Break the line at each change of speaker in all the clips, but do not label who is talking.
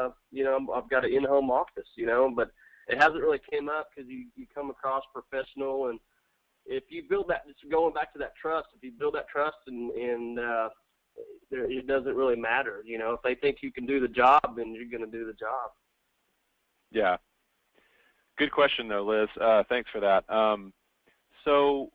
I've got an in-home office, but it hasn't really came up because you come across professional, and if you build that, just going back to that trust, if you build that trust and it doesn't really matter, if they think you can do the job, then you're going to do the job.
Yeah. Good question though, Liz. Thanks for that. So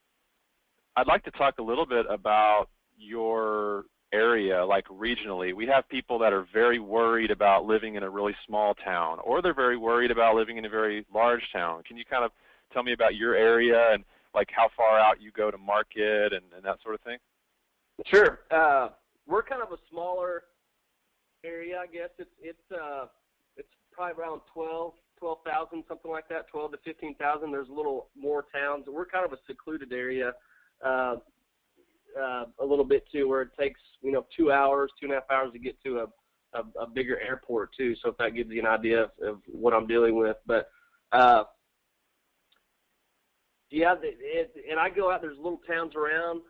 I'd like to talk a little bit about your area, like regionally. We have people that are very worried about living in a really small town, or they're very worried about living in a very large town. Can you kind of tell me about your area and like how far out you go to market and that sort of thing?
Sure. We're kind of a smaller area, I guess. It's probably around 12,000, something like that, 12 to 15,000. There's a little more towns. We're kind of a secluded area. A little bit too, where it takes 2 hours, 2.5 hours to get to a bigger airport too. So if that gives you an idea of what I'm dealing with, but yeah, and I go out. There's little towns around,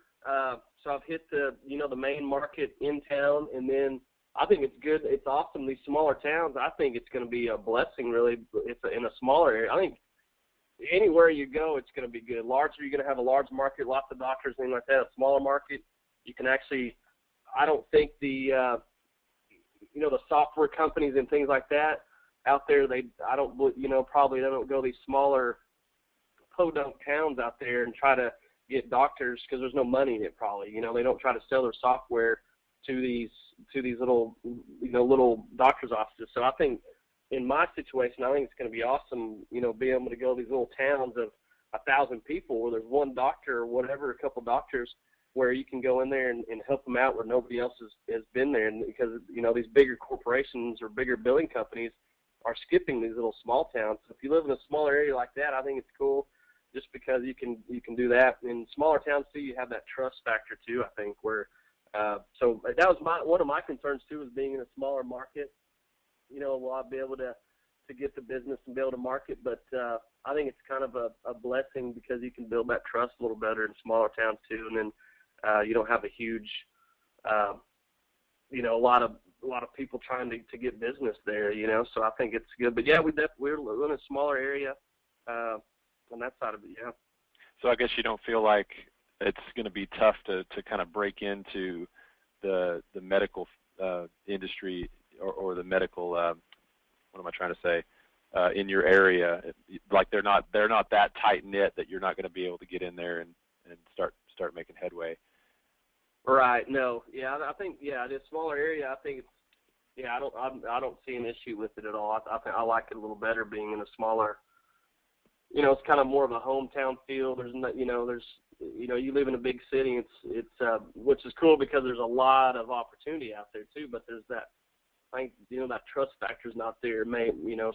so I've hit the main market in town, and then I think it's good. It's awesome. These smaller towns, I think it's going to be a blessing. Really, it's in a smaller area. I think anywhere you go, it's going to be good. Larger, you're going to have a large market, lots of doctors, things like that. A smaller market, you can actually, I don't think the software companies and things like that out there, probably they don't go these smaller podunk towns out there and try to get doctors because there's no money in it probably. They don't try to sell their software to these little, little doctor's offices. So I think, in my situation, I think it's going to be awesome, being able to go to these little towns of 1,000 people where there's one doctor or whatever, a couple doctors, where you can go in there and help them out where nobody else has been there. And because, these bigger corporations or bigger billing companies are skipping these little small towns. So if you live in a smaller area like that, I think it's cool just because you can do that. In smaller towns, too, you have that trust factor, too, I think, where so that was one of my concerns, too, is being in a smaller market. Will I be able to get the business and be able to market? But I think it's kind of a blessing because you can build that trust a little better in smaller towns too, and then you don't have a huge, a lot of people trying to get business there. So I think it's good. But yeah, we're in a smaller area on that side of it. Yeah.
So I guess you don't feel like it's going to be tough to kind of break into the medical industry. Or the medical, what am I trying to say, in your area? Like they're not that tight knit that you're not going to be able to get in there and start making headway.
Right. No. Yeah. I think this smaller area. I think it's I don't see an issue with it at all. I think I like it a little better being in a smaller. It's kind of more of a hometown feel. There's you live in a big city. It's which is cool because there's a lot of opportunity out there too. But there's that. I think that trust factor's not there,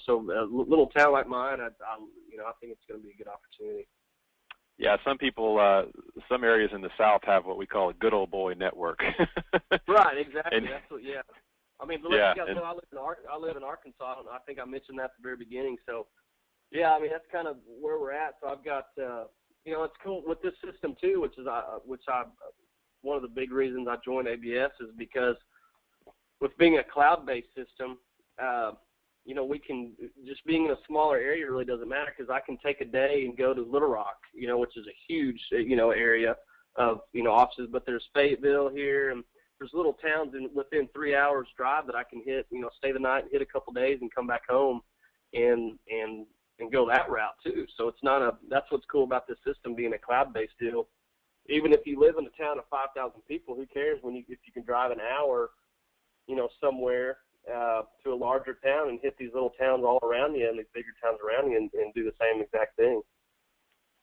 so a little town like mine, I think it's going to be a good opportunity.
Yeah, some people, some areas in the South have what we call a good old boy network.
Right, exactly. That's what. Yeah, I mean, you guys know, I live in Arkansas. I think I mentioned that at the very beginning. So, yeah, I mean that's kind of where we're at. So I've got, it's cool with this system too, which one of the big reasons I joined ABS is because. With being a cloud-based system, we can just being in a smaller area really doesn't matter because I can take a day and go to Little Rock, which is a huge, area of, offices. But there's Fayetteville here, and there's little towns within 3 hours drive that I can hit, stay the night, hit a couple days, and come back home, and go that route too. So it's not that's what's cool about this system being a cloud-based deal. Even if you live in a town of 5,000 people, who cares if you can drive an hour. Somewhere to a larger town and hit these little towns all around you and these bigger towns around you and do the same exact thing.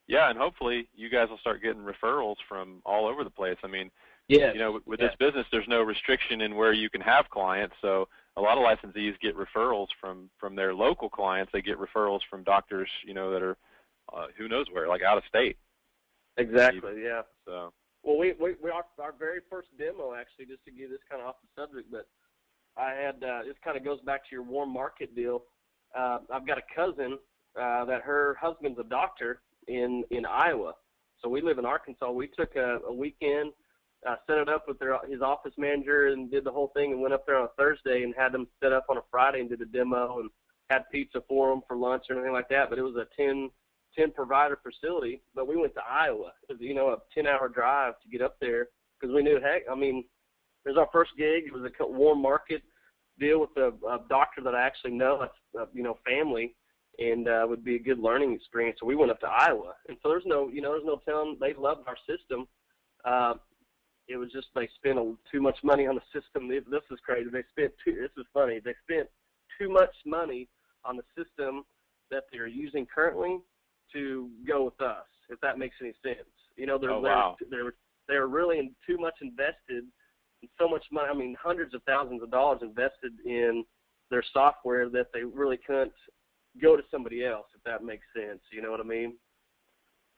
Yeah, and hopefully you guys will start getting referrals from all over the place. I mean, with this business, there's no restriction in where you can have clients. So a lot of licensees get referrals from their local clients. They get referrals from doctors, that are who knows where, like out of state.
Exactly, yeah.
So.
Well, our very first demo, actually, just to give this kind of off the subject, but I had this kind of goes back to your warm market deal. I've got a cousin that her husband's a doctor in Iowa. So we live in Arkansas. We took a weekend set it up with his office manager and did the whole thing and went up there on a Thursday and had them set up on a Friday and did a demo and had pizza for them for lunch or anything like that. But it was a 10 provider facility. But we went to Iowa. It was, a 10-hour drive to get up there because we knew, heck, I mean, it was our first gig. It was a warm market deal with a doctor that I actually know, family, and would be a good learning experience. So we went up to Iowa. And so there's no telling. They loved our system. It was just they spent too much money on the system. This is crazy. This is funny. They spent too much money on the system that they're using currently to go with us, if that makes any sense. They're really too much invested in so much money. I mean, hundreds of thousands of dollars invested in their software that they really couldn't go to somebody else, if that makes sense. You know what I mean?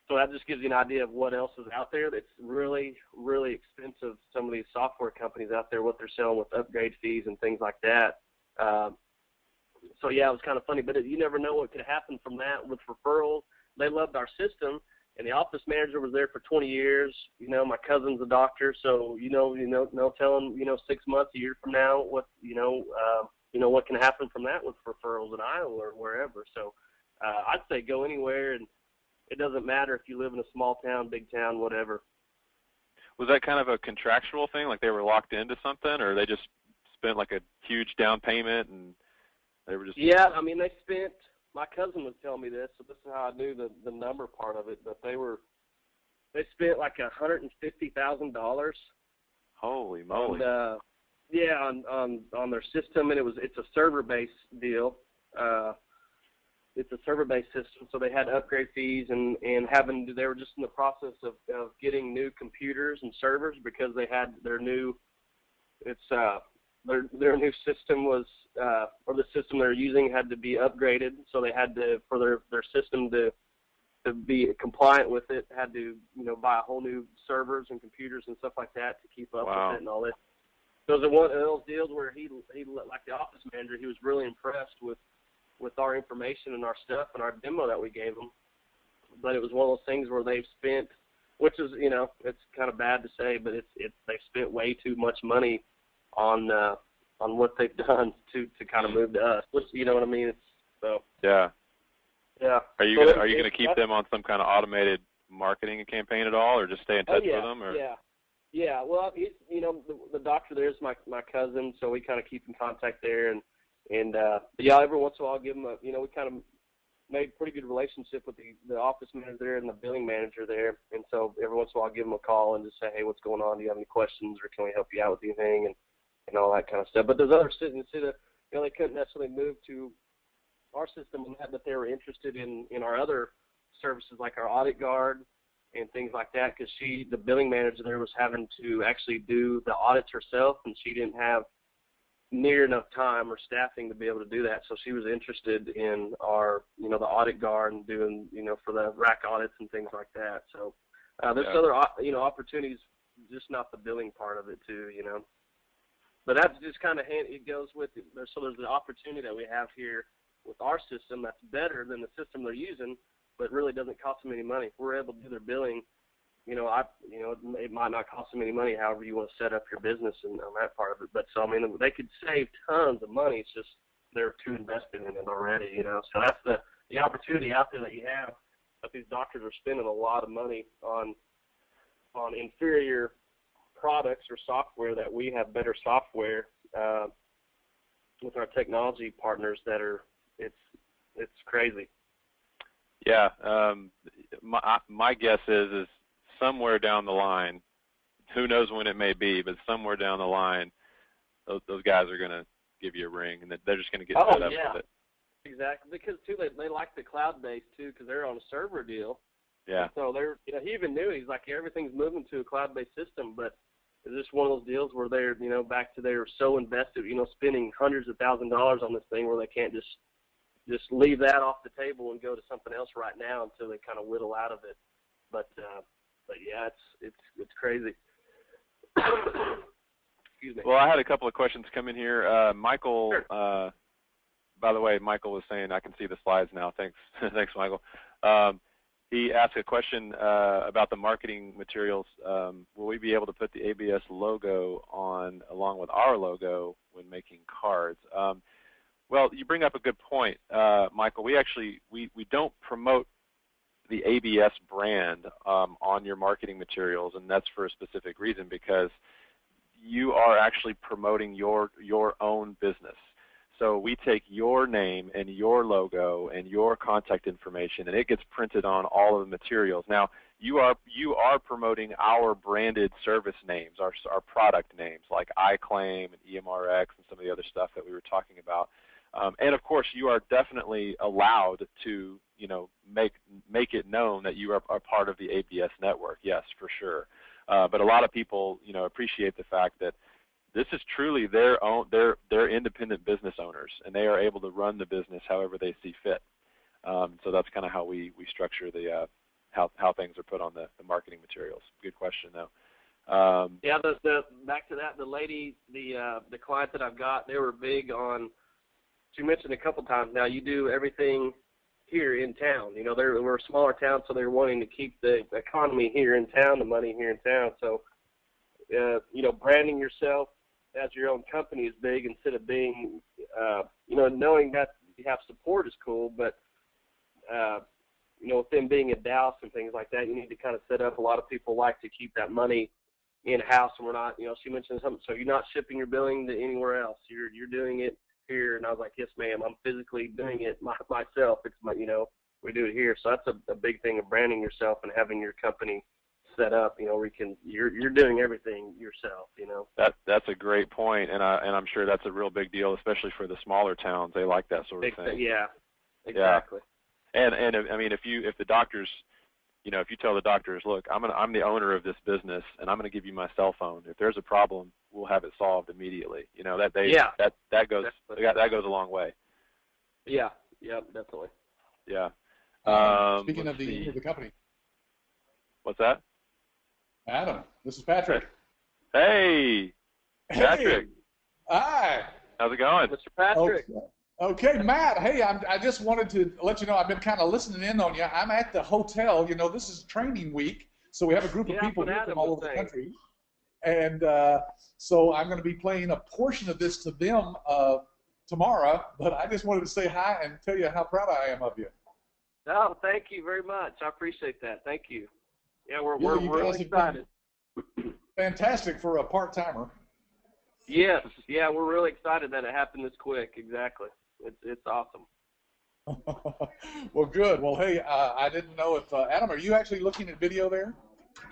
So that just gives you an idea of what else is out there that's really, really expensive. Some of these software companies out there, what they're selling with upgrade fees and things like that. So, yeah, it was kind of funny. But you never know what could happen from that with referrals. They loved our system, and the office manager was there for 20 years. My cousin's a doctor, so, no telling, 6 months, a year from now, what can happen from that with referrals in Iowa or wherever. So I'd say go anywhere, and it doesn't matter if you live in a small town, big town, whatever.
Was that kind of a contractual thing, like they were locked into something, or they just spent like a huge down payment and they were just...
Yeah, I mean, they spent, my cousin was telling me this, so this is how I knew the number part of it, but they spent like $150,000.
Holy moly.
On their system, and it's a server-based deal. It's a server-based system, so they had upgrade fees and they were just in the process of getting new computers and servers because they had their new system was or the system they're using had to be upgraded, so they had to, for their system to be compliant with it, had to buy a whole new servers and computers and stuff like that to keep up with it and all that. So it was one of those deals where he like the office manager, he was really impressed with our information and our stuff and our demo that we gave them. But it was one of those things where they've spent, which is, it's kind of bad to say, but they've spent way too much money on what they've done to kind of move to us. Which, you know what I mean?
Yeah. Are you gonna keep them on some kind of automated marketing campaign at all, or just stay in touch with them? Or?
Yeah. Well, the doctor there is my cousin, so we kind of keep in contact there, and every once in a while I'll give them we kind of made a pretty good relationship with the office manager there and the billing manager there, and so every once in a while I'll give them a call and just say, hey, what's going on? Do you have any questions, or can we help you out with anything, and all that kind of stuff. But there's other systems that they couldn't necessarily move to our system, but they were interested in our other services like our audit guard and things like that, because the billing manager there was having to actually do the audits herself, and she didn't have near enough time or staffing to be able to do that. So she was interested in our, the audit guard and doing, for the rack audits and things like that. So there's other, opportunities, just not the billing part of it too, But that's just kind of, it goes with it. So there's the opportunity that we have here with our system that's better than the system they're using, but really doesn't cost them any money. If we're able to do their billing, it might not cost them any money, however you want to set up your business and on that part of it. But so, I mean, they could save tons of money. It's just they're too invested in it already, So that's the opportunity out there that you have. But these doctors are spending a lot of money on inferior products or software that we have better software with our technology partners that are, it's crazy.
Yeah, my guess is somewhere down the line, who knows when it may be, but somewhere down the line, those guys are going to give you a ring, and they're just going to get set up with it.
Exactly, because too they like the cloud-based too, because they're on a server deal.
Yeah.
And so they're, he even knew, he's like, everything's moving to a cloud-based system, but it's just one of those deals where they're, back to they're so invested, spending hundreds of thousands of dollars on this thing where they can't just leave that off the table and go to something else right now until they kind of whittle out of it. But yeah, it's crazy. Excuse me.
Well, I had a couple of questions come in here. Michael,
Sure.
By the way, Michael was saying I can see the slides now. Thanks, thanks, Michael. He asked a question about the marketing materials. Will we be able to put the ABS logo on along with our logo when making cards? Well, you bring up a good point, Michael. We actually we don't promote the ABS brand on your marketing materials, and that's for a specific reason, because you are actually promoting your own business. So we take your name and your logo and your contact information, and it gets printed on all of the materials. Now, you are promoting our branded service names, our product names, like iClaim and EMRX and some of the other stuff that we were talking about. And of course, you are definitely allowed to, make it known that you are part of the ABS network. Yes, for sure. But a lot of people, appreciate the fact that this is truly their independent business owners, and they are able to run the business however they see fit. So that's kind of how we structure the how things are put on the marketing materials. Good question, though.
Yeah, back to that, the lady, the client that I've got, they were big on. She mentioned a couple times now, you do everything here in town. We're a smaller town, so they're wanting to keep the economy here in town, the money here in town. So, branding yourself as your own company is big instead of being, knowing that you have support is cool, but, with them being a Dallas and things like that, you need to kind of set up. A lot of people like to keep that money in-house, and we're not, she mentioned something, so you're not shipping your billing to anywhere else. You're doing it here, and I was like, yes, ma'am, I'm physically doing it myself. It's we do it here. So that's a big thing of branding yourself and having your company set up, where you're doing everything yourself,
That's a great point, and I'm sure that's a real big deal, especially for the smaller towns. They like that sort of thing.
Yeah, exactly.
Yeah. And I mean, if the doctors, if you tell the doctors, look, I'm the owner of this business, and I'm going to give you my cell phone. If there's a problem, we'll have it solved immediately. That goes a long way.
Yeah, definitely.
Yeah.
Speaking of the company.
What's that?
Adam, this is Patrick.
Hey, Patrick.
Hi.
How's it going?
Mr. Patrick.
Okay, Matt. Hey, I just wanted to let you know I've been kind of listening in on you. I'm at the hotel. This is training week, so we have a group of people here from all over the country. And so I'm going to be playing a portion of this to them tomorrow, but I just wanted to say hi and tell you how proud I am of you.
Oh, thank you very much. I appreciate that. Thank you. Yeah, we're really excited.
Fantastic for a part-timer.
Yes, yeah, we're really excited that it happened this quick. Exactly. It's awesome.
Well, good. Well, hey, I didn't know if Adam, are you actually looking at video there?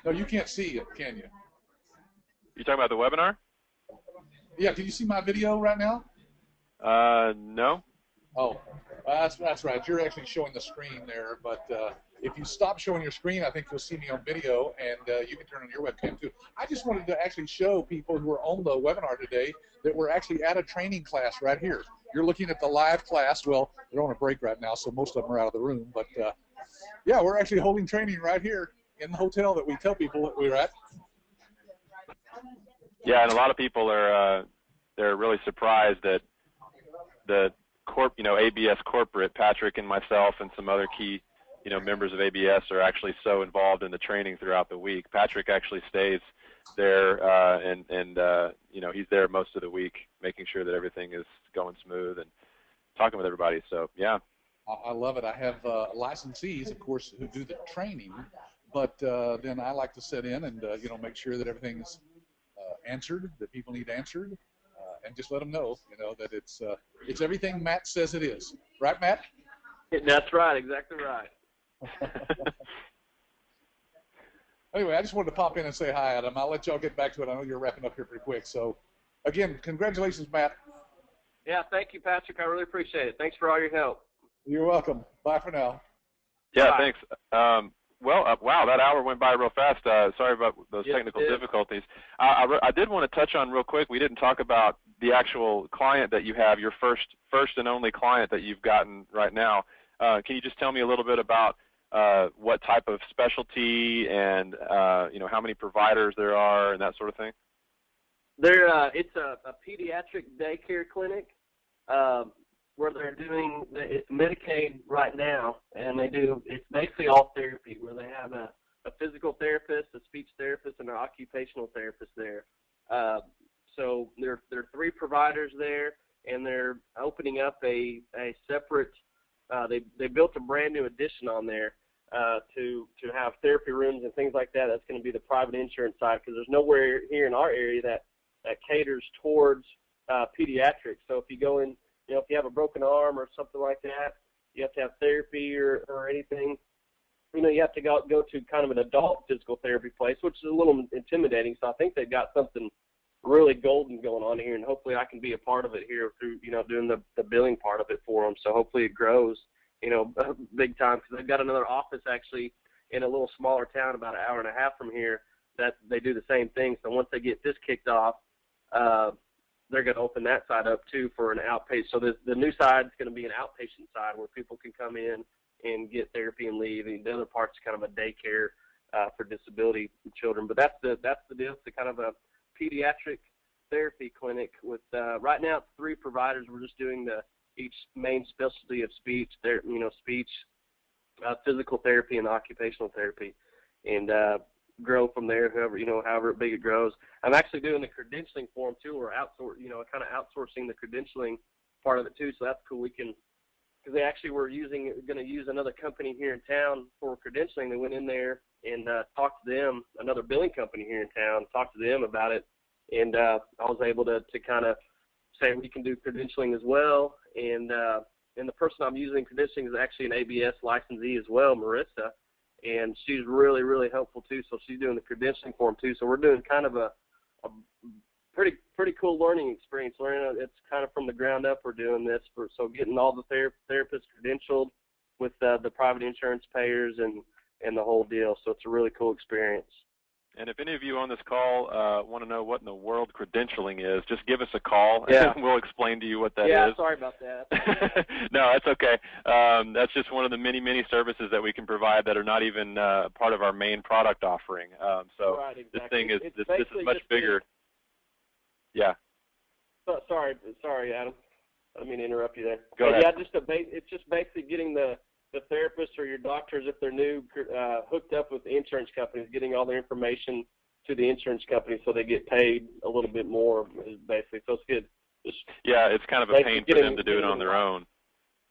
No, you can't see it, can you?
You talking about the webinar?
Yeah. Can you see my video right now?
No.
Oh, that's right. You're actually showing the screen there, but if you stop showing your screen, I think you'll see me on video, and you can turn on your webcam too. I just wanted to actually show people who are on the webinar today that we're actually at a training class right here. You're looking at the live class. Well, they're on a break right now, so most of them are out of the room. But yeah, we're actually holding training right here in the hotel that we tell people that we're at.
Yeah, and a lot of people are they're really surprised that the ABS corporate, Patrick and myself and some other key members of ABS are actually so involved in the training throughout the week. Patrick actually stays there and he's there most of the week, making sure that everything is going smooth and talking with everybody. So yeah,
I love it. I have licensees, of course, who do the training, but then I like to sit in and make sure that everything is answered, that people need answered, and just let them know, that it's everything Matt says it is. Right, Matt?
That's right. Exactly right.
Anyway, I just wanted to pop in and say hi, Adam. I'll let y'all get back to it. I know you're wrapping up here pretty quick. So, again, congratulations, Matt.
Yeah, thank you, Patrick. I really appreciate it. Thanks for all your help.
You're welcome. Bye for now.
Yeah,
Bye.
Thanks. Wow, that hour went by real fast. Sorry about those technical difficulties. I did want to touch on real quick. We didn't talk about the actual client that you have, your first and only client that you've gotten right now. Can you just tell me a little bit about what type of specialty and how many providers there are and that sort of thing?
It's a pediatric daycare clinic. where they're doing it's Medicaid right now, and it's basically all therapy, where they have a physical therapist, a speech therapist, and an occupational therapist there. So there are 3 providers there, and they're opening up a separate. They built a brand new addition on there to have therapy rooms and things like that. That's going to be the private insurance side, because there's nowhere here in our area that caters towards pediatrics. So if you go in, if you have a broken arm or something like that, you have to have therapy or anything. You have to go to kind of an adult physical therapy place, which is a little intimidating. So I think they've got something really golden going on here, and hopefully I can be a part of it here through, doing the billing part of it for them. So hopefully it grows, big time, because they've got another office actually in a little smaller town about an hour and a half from here that they do the same thing. So once they get this kicked off, they're going to open that side up too for an outpatient. So the new side is going to be an outpatient side where people can come in and get therapy and leave. And the other part's kind of a daycare for disability children. But that's the deal. It's kind of a pediatric therapy clinic with right now it's 3 providers. We're just doing each main specialty of speech, speech, physical therapy, and occupational therapy, and grow from there. However big it grows. I'm actually doing the credentialing for them too, or kind of outsourcing the credentialing part of it too. So that's cool. Because they actually were going to use another company here in town for credentialing. They went in there and talked to them, another billing company here in town, talked to them about it, and I was able to kind of say we can do credentialing as well. And the person I'm using credentialing is actually an ABS licensee as well, Marissa, and she's really, really helpful too. So she's doing the credentialing for them too. So we're doing kind of a pretty cool learning experience. It's kind of from the ground up. We're doing this so getting all the therapists credentialed with the private insurance payers and the whole deal. So it's a really cool experience.
And if any of you on this call want to know what in the world credentialing is, just give us a call,
yeah.
and we'll explain to you what that is.
Yeah, sorry about that.
No, that's okay. That's just one of the many, many services that we can provide that are not even part of our main product offering. So
right, exactly.
This thing is this is much bigger. Yeah.
Sorry, Adam. I didn't mean to interrupt you there.
Go ahead.
Yeah, it's just basically getting the therapists or your doctors, if they're new, hooked up with the insurance companies, getting all their information to the insurance company so they get paid a little bit more, basically. So it's good.
It's kind of a pain for them to do it on their own.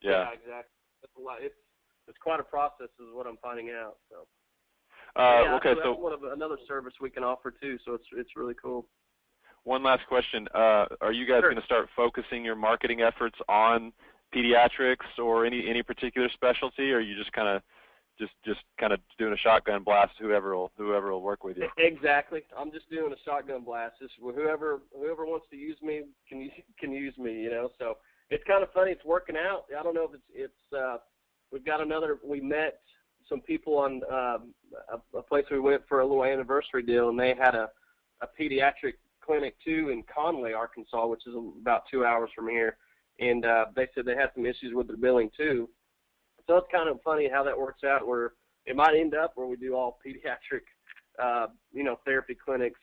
Yeah,
exactly. It's a lot. It's quite a process, is what I'm finding out. So.
Okay,
so that's one of another service we can offer too. So it's really cool.
One last question: are you guys going to start focusing your marketing efforts on pediatrics or any particular specialty, or are you just kind of doing a shotgun blast whoever will work with you?
Exactly. I'm just doing a shotgun blast. Just whoever wants to use me can use me, So it's kind of funny. It's working out. I don't know if it's we met some people on a place we went for a little anniversary deal, and they had a pediatric clinic too in Conway, Arkansas, which is about 2 hours from here. And they said they had some issues with their billing too. So it's kind of funny how that works out, where it might end up where we do all pediatric, therapy clinics,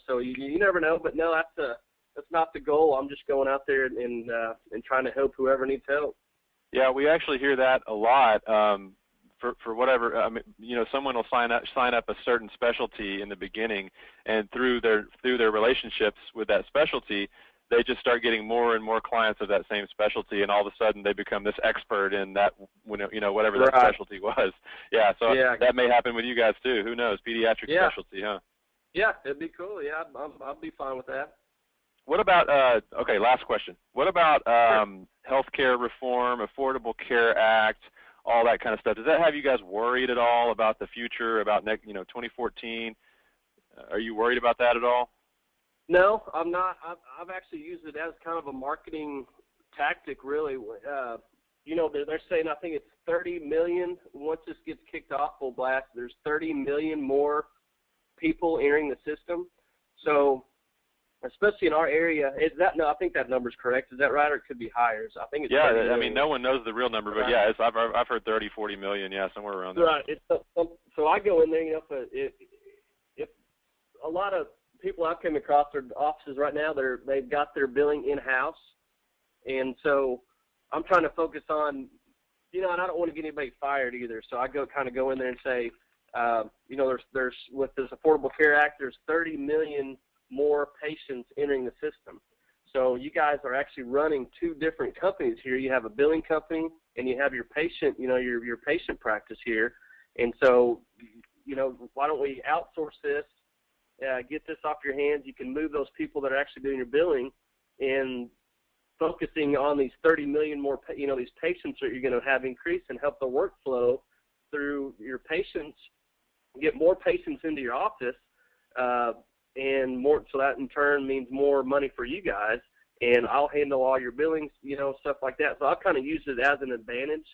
So you never know. But no, that's not the goal. I'm just going out there and trying to help whoever needs help.
Yeah, we actually hear that a lot. For whatever, someone will sign up a certain specialty in the beginning, and through their relationships with that specialty, they just start getting more and more clients of that same specialty, and all of a sudden they become this expert in that, whatever that specialty was. Yeah, so that may happen with you guys too. Who knows? Pediatric specialty, huh?
Yeah, it'd be cool. Yeah, I'll be fine with that.
What about, last question. What about healthcare reform, Affordable Care Act, all that kind of stuff? Does that have you guys worried at all about the future, about 2014? Are you worried about that at all?
No, I'm not. I've actually used it as kind of a marketing tactic, really. They're saying, I think it's 30 million. Once this gets kicked off full blast, there's 30 million more people entering the system. So, especially in our area, I think that number's correct. Is that right, or it could be higher? So I think it's 30 million.
I mean, no one knows the real number, but I've heard 30, 40 million, somewhere around there.
Right. So I go in there, if a lot of people I've come across their offices right now, they've got their billing in-house, and so I'm trying to focus on, and I don't want to get anybody fired either. So I go in there and say, there's with this Affordable Care Act, there's 30 million more patients entering the system. So you guys are actually running two different companies here. You have a billing company and you have your patient, your patient practice here. And so, why don't we outsource this, get this off your hands? You can move those people that are actually doing your billing and focusing on these 30 million more, these patients that you're going to have increase and help the workflow through your patients, get more patients into your office, and more, so that in turn means more money for you guys, and I'll handle all your billings, stuff like that. So I've kind of used it as an advantage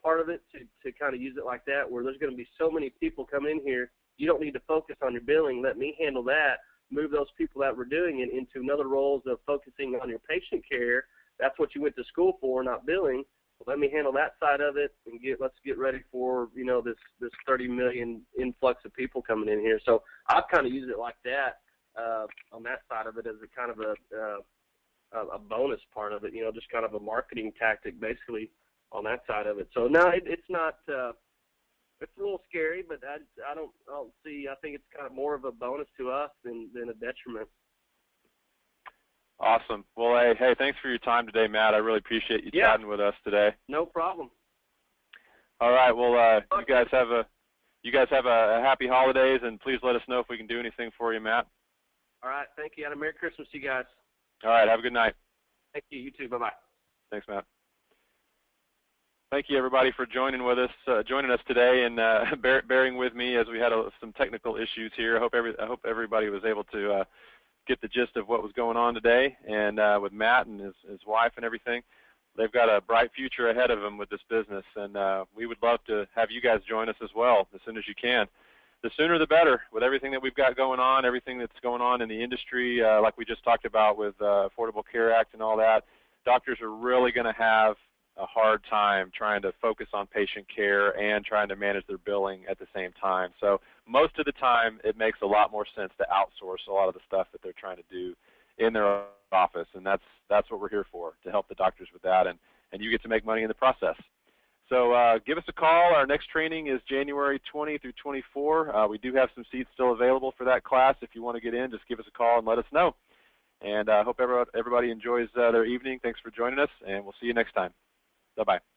part of it to kind of use it like that, where there's going to be so many people coming in here, you don't need to focus on your billing. Let me handle that, move those people that were doing it into another roles of focusing on your patient care. That's what you went to school for, not billing. Let me handle that side of it, and let's get ready for this 30 million influx of people coming in here. So I've kind of used it like that on that side of it as a kind of a bonus part of it, just kind of a marketing tactic basically on that side of it. So no, it's not. It's a little scary, but I don't see. I think it's kind of more of a bonus to us than a detriment.
Awesome. Well, hey, thanks for your time today, Matt. I really appreciate you chatting with us today.
No problem.
All right. Well, you guys have a happy holidays, and please let us know if we can do anything for you, Matt.
All right. Thank you. And a Merry Christmas to you guys.
All right. Have a good night.
Thank you. You too. Bye-bye.
Thanks, Matt. Thank you, everybody, for joining us today, and bearing with me as we had some technical issues here. I hope everybody was able to get the gist of what was going on today, and with Matt and his wife and everything. They've got a bright future ahead of them with this business, and we would love to have you guys join us as well as soon as you can. The sooner the better with everything that we've got going on, everything that's going on in the industry, like we just talked about with Affordable Care Act and all that. Doctors are really going to have a hard time trying to focus on patient care and trying to manage their billing at the same time. So most of the time it makes a lot more sense to outsource a lot of the stuff that they're trying to do in their office, and that's what we're here for, to help the doctors with that, and you get to make money in the process. So give us a call. Our next training is January 20 through 24. We do have some seats still available for that class. If you want to get in, just give us a call and let us know. And I hope everybody enjoys their evening. Thanks for joining us, and we'll see you next time. Bye-bye.